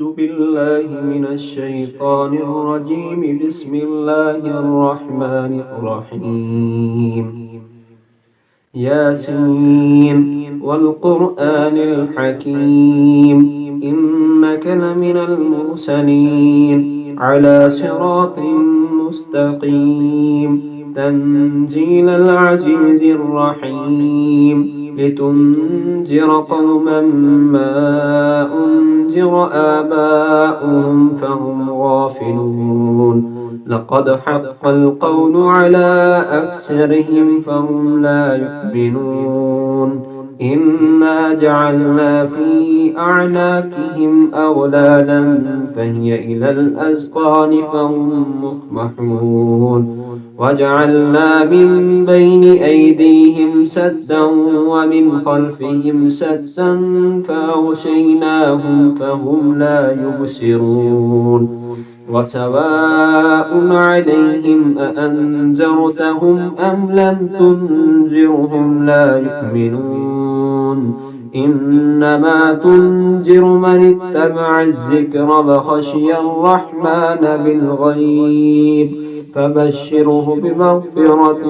بالله من الشيطان الرجيم. بسم الله الرحمن الرحيم. ياسين والقرآن الحكيم إنك لمن المرسلين على صراط مستقيم تنزيل العزيز الرحيم لتنذر قوما ما أنذر آباؤهم فهم غافلون. لقد حق القول على أكثرهم فهم لا يؤمنون. إنا جعلنا في أعناقهم أغلالا فهي إلى الأذقان فهم مقمحون. وجعلنا من بين أيديهم سدا ومن خلفهم سدا فأغشيناهم فهم لا يبصرون. وسواء عليهم أأنذرتهم أم لم تنذرهم لا يؤمنون. إنما تنذر من اتبع الذكر وخشي الرحمن بالغيب فبشره بمغفرة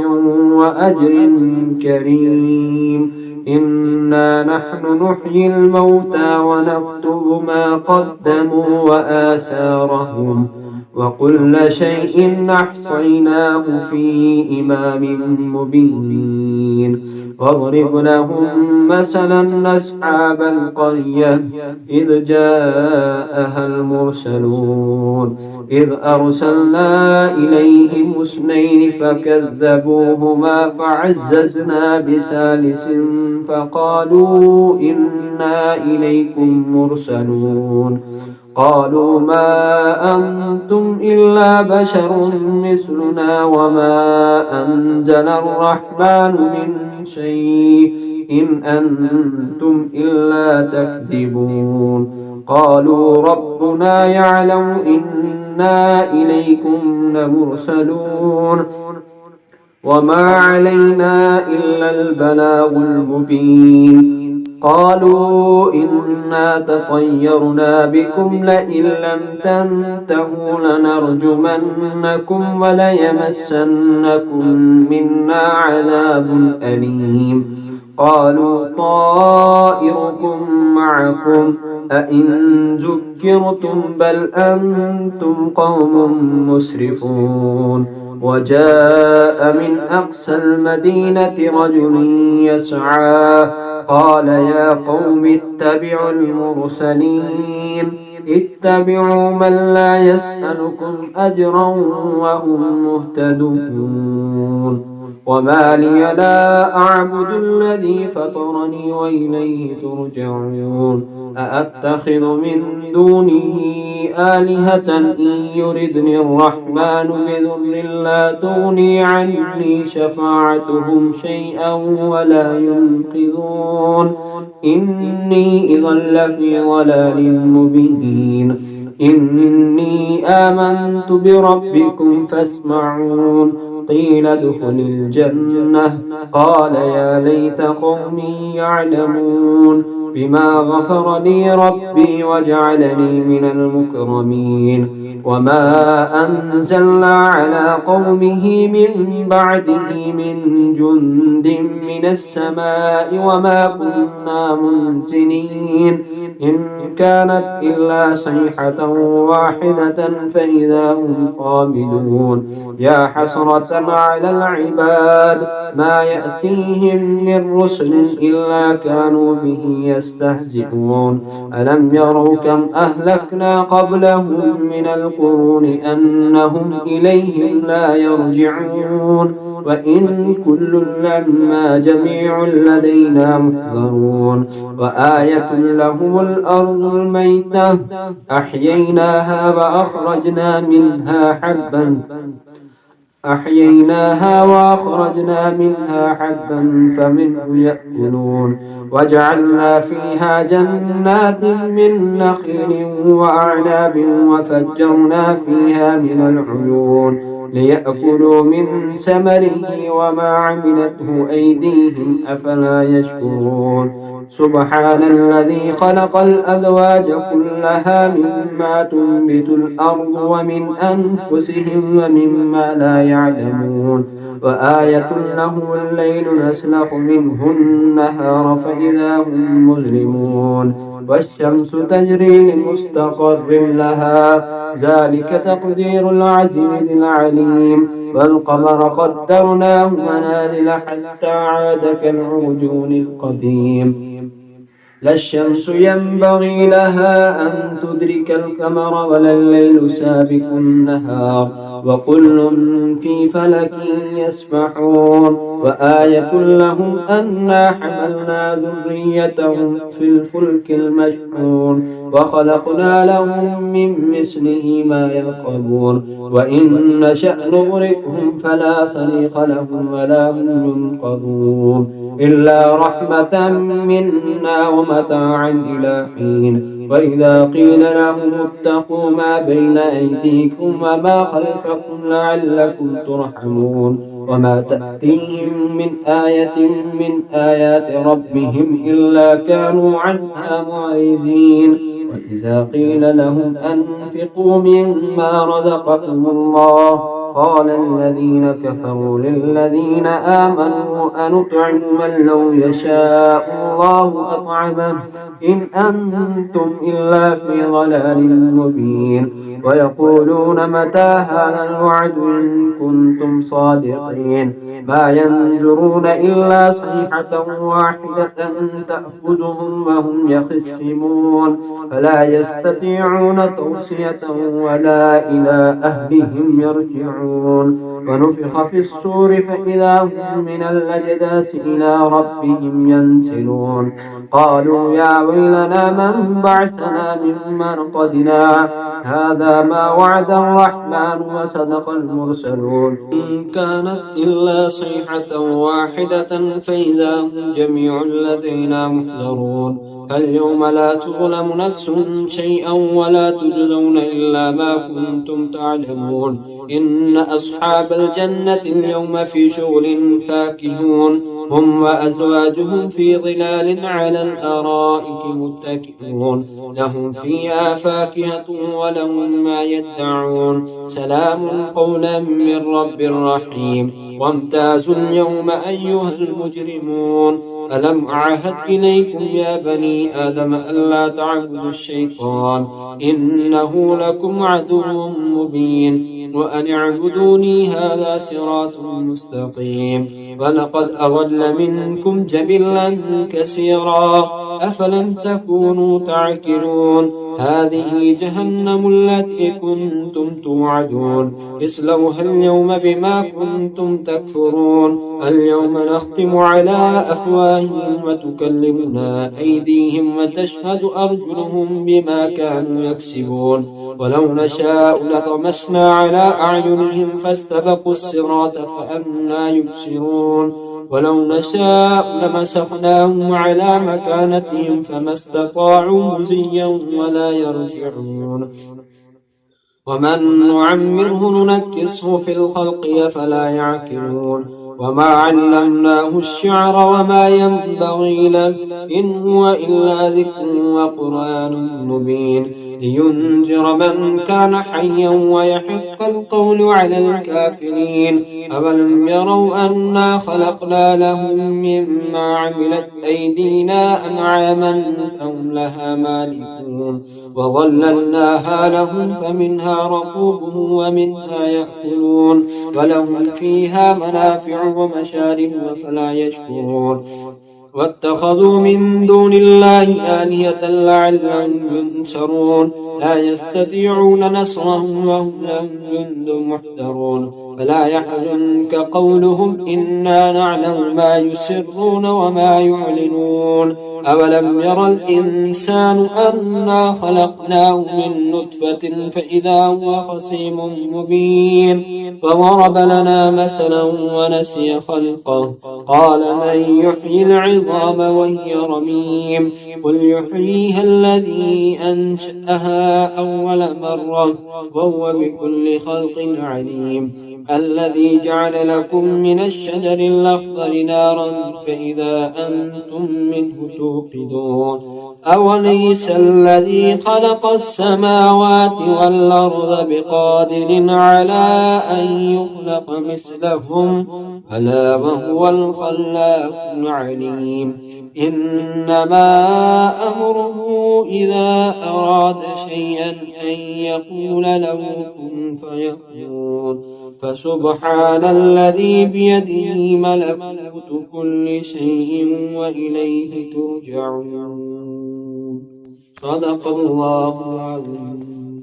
وأجر كريم. إنا نحن نحيي الموتى ونكتب ما قدموا وآثارهم وكل شيء أحصيناه في إمام مبين. واضرب لهم مثلا أصحاب القرية إذ جاءها المرسلون إذ أرسلنا إليهم اثنين فكذبوهما فعززنا بثالث فقالوا إنا إليكم مرسلون. قالوا ما أنتم إلا بشر مثلنا وما أنزل الرحمن من شيء إن أنتم إلا تكذبون. قالوا ربنا يعلم إنا إليكم لمرسلون وما علينا إلا البلاغ المبين. قالوا إنا تطيرنا بكم لئن لم تنتهوا لنرجمنكم وليمسنكم منا عذاب أليم. قالوا طائركم معكم أئن ذكرتم بل أنتم قوم مسرفون. وجاء من أقصى المدينة رجل يسعى قال يا قوم اتبعوا المرسلين اتبعوا من لا يسألكم أجرا وهم مهتدون. وما لي لا أعبد الذي فطرني وإليه ترجعون. أأتخذ من دونه آلهة إن يردني الرحمن بضر لا تغني عني شفاعتهم شيئا ولا ينقذون. إني إذا لفي ضلال مبين. إني آمنت بربكم فاسمعون. قيل ادخل الجنة قال يا ليت قومي يعلمون بما غفر لي ربي وجعلني من المكرمين. وما أنزلنا على قومه من بعده من جند من السماء وما كنا منزلين إن كانت إلا صيحة واحدة فإذا هم خامدون. يا حسرة على العباد ما يأتيهم من رسل إلا كانوا به يستهزئون. ألم يروا كم أهلكنا قبلهم من القرون أنهم إليهم لا يرجعون. وإن كل لما جميع لدينا محضرون. وآية لهم الأرض الميتة أحييناها وأخرجنا منها حبا فمنه يأكلون. وجعلنا فيها جنات من نخيل وأعناب وفجرنا فيها من العيون ليأكلوا من ثمره وما عملته أيديهم أفلا يشكرون. سبحان الذي خلق الأزواج كلها مما تنبت الأرض ومن أنفسهم ومما لا يعلمون وآية له الليل نسلخ منه النهار فإذا هم مظلمون والشمس تجري لمستقر لها ذلك تقدير العزيز العليم والقمر قدرناه منازل حتى عاد كالعرجون القديم لا الشمس ينبغي لها أن تدرك القمر ولا الليل سابق النهار وكل في فلك يسبحون وآية لهم أنا حملنا ذريتهم في الفلك المشحون وخلقنا لهم من مثله ما يركبون وإن نشأ نغرقهم فلا صريخ لهم ولا هم ينقذون إلا رحمة منا ومتاعا إلى حين وإذا قيل لهم اتقوا ما بين أيديكم وما خلفكم لعلكم ترحمون وما تأتيهم من آية من آيات ربهم إلا كانوا عنها معرضين وإذا قيل لهم أنفقوا مما رزقكم الله قال الذين كفروا للذين آمنوا أنطعم من لو يشاء الله أطعمه إن أنتم إلا في ضلال مبين ويقولون متى هذا الوعد إن كنتم صادقين ما ينظرون إلا صيحة واحدة تأخذهم وهم يخصمون فلا يستطيعون توصية ولا إلى أهلهم يرجعون ونفخ في الصور فإذا هم من الأجداث إلى ربهم ينسلون قالوا يا ويلنا من بعثنا من مرقدنا هذا ما وعد الرحمن وصدق المرسلون إن كانت إلا صيحة واحدة فإذا هم جميع لدينا محضرون فاليوم لا تظلم نفس شيئا ولا تجزون إلا ما كنتم تعلمون إن أصحاب الجنة اليوم في شغل فاكهون هم وأزواجهم في ظلال على الأرائك متكئون لهم فيها فاكهة ولهم ما يدعون سلام قولا من رب رحيم وامتازوا اليوم أيها المجرمون ألم أعهد إليكم يا بني آدم ألا تعبدوا الشيطان إنه لكم عدو مبين وأن اعبدوني هذا صراط مستقيم ولقد أضل منكم جبلا كثيرا أفلم تكونوا تعقلون هذه جهنم التي كنتم توعدون اصلوها اليوم بما كنتم تكفرون اليوم نختم على أفواههم وتكلمنا أيديهم وتشهد أرجلهم بما كانوا يكسبون ولو نشاء لطمسنا على أعينهم فاستبقوا الصراط فأنى يبصرون ولو نشاء لمسخناهم على مكانتهم فما استطاعوا مزيا ولا يرجعون ومن نعمره ننكسه في الخلق فلا يعقلون وما علمناه الشعر وما ينبغي له إن هو إلا ذكر وقرآن مبين لينذر من كان حيا ويحق القول على الكافرين أولم يروا أنا خلقنا لهم مما عملت أيدينا أنعاما فهم لها مالكون وظللناها لهم فمنها ركوبهم ومنها يأكلون ولهم فيها منافع ومشارب فلا يشكرون واتخذوا من دون الله آلهة لعلهم ينصرون لا يستطيعون نصرهم وهم لهم جند محضرون فلا يحزنك قولهم إنا نعلم ما يسرون وما يعلنون أولم يرى الإنسان أنا خلقناه من نطفة فإذا هو خصيم مبين وضرب لنا مثلا ونسي خلقه قال من يحيي العظام وهي رميم قل يحييها الذي أنشأها أول مرة وهو بكل خلق عليم الذي جعل لكم من الشجر الأخضر نارا فإذا أنتم منه توقدون أوليس الذي خلق السماوات والأرض بقادر على أن يخلق مثلهم ألا وهو الخلاق العليم إنما أمره إذا أراد شيئا أن يقول له كن فيكون فسبحان الذي بيده ملكوت كل شيء وإليه ترجعون صدق الله العظيم.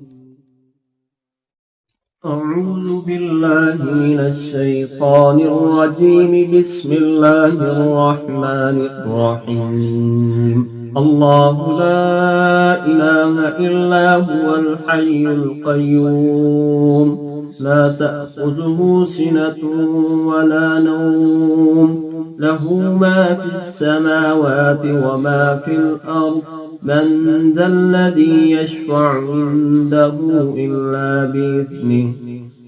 أعوذ بالله من الشيطان الرجيم بسم الله الرحمن الرحيم الله لا إله إلا هو الحي القيوم لا تأخذه سنة ولا نوم له ما في السماوات وما في الأرض من ذا الذي يشفع عنده إلا بإذنه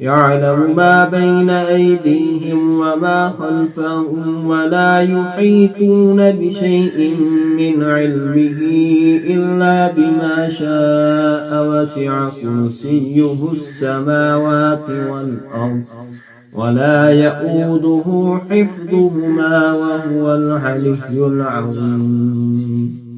يعلم ما بين أيديهم وما خلفهم ولا يحيطون بشيء من علمه إلا بما شاء وسع كرسيه السماوات والأرض ولا يؤوده حفظهما وهو العلي العظيم.